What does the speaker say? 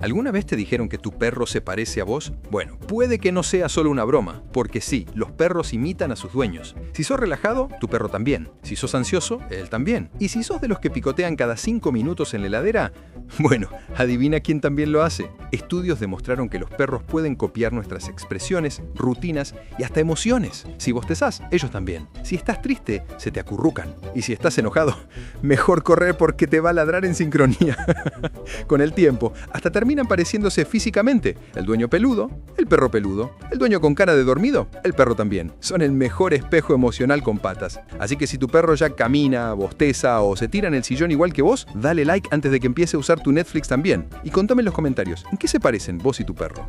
¿Alguna vez te dijeron que tu perro se parece a vos? Bueno, puede que no sea solo una broma, porque sí, los perros imitan a sus dueños. Si sos relajado, tu perro también. Si sos ansioso, él también. Y si sos de los que picotean cada 5 minutos en la heladera, bueno, adivina quién también lo hace. Estudios demostraron que los perros pueden copiar nuestras expresiones, rutinas y hasta emociones. Si bostezás, ellos también. Si estás triste, se te acurrucan. Y si estás enojado, mejor correr porque te va a ladrar en sincronía. Con el tiempo, hasta terminan pareciéndose físicamente. El dueño peludo, el perro peludo. El dueño con cara de dormido, el perro también. Son el mejor espejo emocional con patas. Así que si tu perro ya camina, bosteza o se tira en el sillón igual que vos, dale like antes de que empiece a usar tu Netflix también. Y contame en los comentarios, ¿en qué se parecen vos y tu perro?